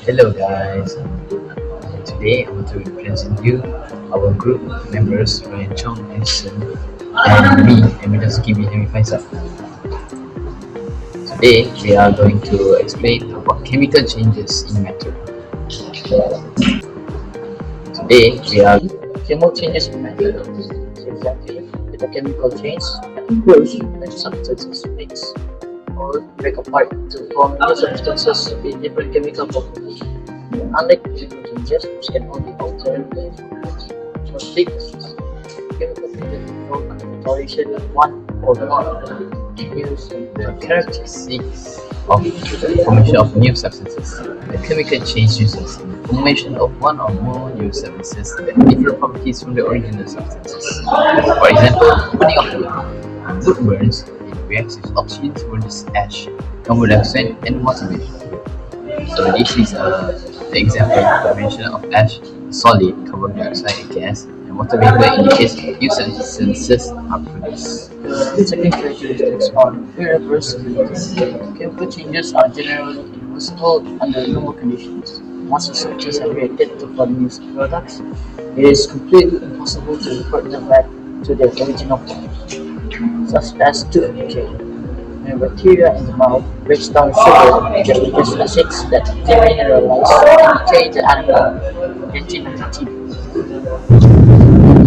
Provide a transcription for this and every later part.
Hello guys, today I want to present you our group members Ryan Chong, Edison, and me, Emidas Kibi Hemifaisa. Today we are going to explain about chemical changes in matter. Today we are chemical changes in matter. Exactly, with a chemical change that occurs when substances mix or break apart to form new substances with different chemical properties. Unlike physical changes, which can only alter the or thicknesses, chemical changes involve an alteration of one or more using the characteristics of the formation of new substances. The chemical change uses the formation of one or more new substances that have different properties from the original substances. For example, burning of wood. Wood burns, it reacts with oxygen to produce ash, carbon dioxide, and water vapor. So this is the example formation of ash, solid, carbon dioxide gas, and water vapor indicates new substances are produced. The second characteristics are irreversibility. Chemical changes are generally irreversible under normal conditions. Once the substances have reacted to form new products, it is completely impossible to revert them back to their original form, such as tooth decay. When bacteria in the mouth breaks down sugar into produce acids that demineralize and decay the animal, getting the teeth.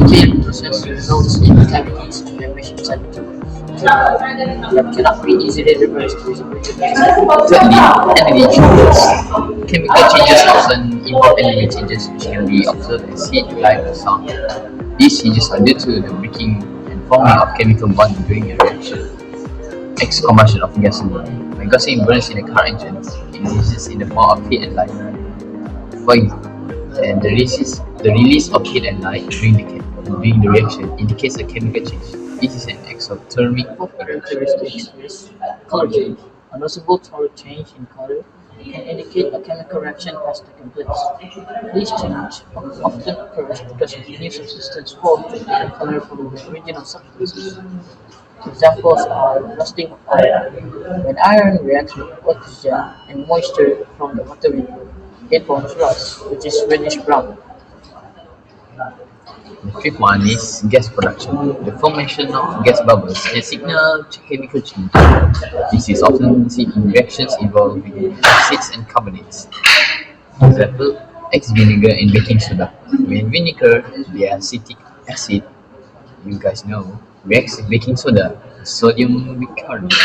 Decay process results in cavities, inflammations, and tumors that cannot be easily reversed using medications. Thirdly, energy changes. Chemical changes often involve energy changes which can be observed as heat, light, or sound. These changes are due to the breaking and forming of chemical bonds during a reaction. Combustion of gasoline. When gasoline burns in a car engine, it releases in the form of heat and light. For example, and the release of heat and light during the reaction indicates a chemical change. This is an exothermic characteristic is color change. A noticeable change in color can indicate a chemical reaction has taken place. This change often occurs because of new substance formed with different color from the original substances. Examples are rusting of iron. When iron reacts with oxygen and moisture from the water vapor, it forms rust, which is reddish brown. The fifth one is gas production. The formation of gas bubbles can signal chemical change. This is often seen in reactions involving acids and carbonates. Example, vinegar and baking soda. When vinegar, the acetic acid, you guys know, reacts with baking soda, sodium bicarbonate.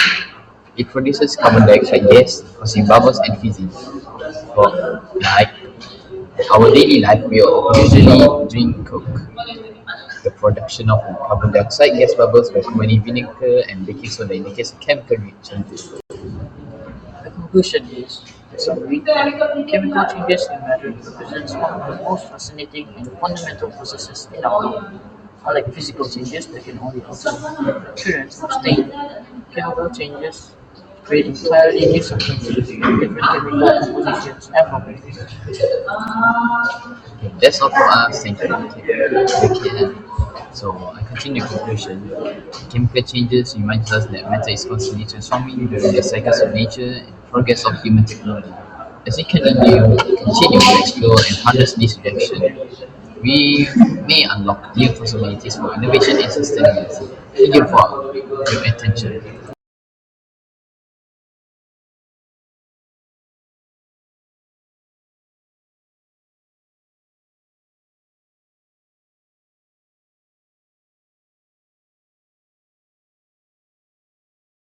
It produces carbon dioxide gas, causing bubbles and fizzing. For like our daily life, we usually drink Coke. The production of carbon dioxide gas bubbles by combining vinegar and baking soda indicates a chemical reaction. The conclusion is, in summary, chemical changes in matter represents one of the most fascinating and fundamental processes in our world. Unlike physical changes that can only alter the appearance or state, chemical changes create entirely new substances with different chemical compositions and properties. Okay, that's all for us. Thank you. Okay. So I continue conclusion. Chemical changes reminds us that matter is constantly transforming during the cycles of nature and progress of human technology. As we continue to explore and harness this reaction, we may unlock new possibilities for innovation and sustainability. Thank you for your attention.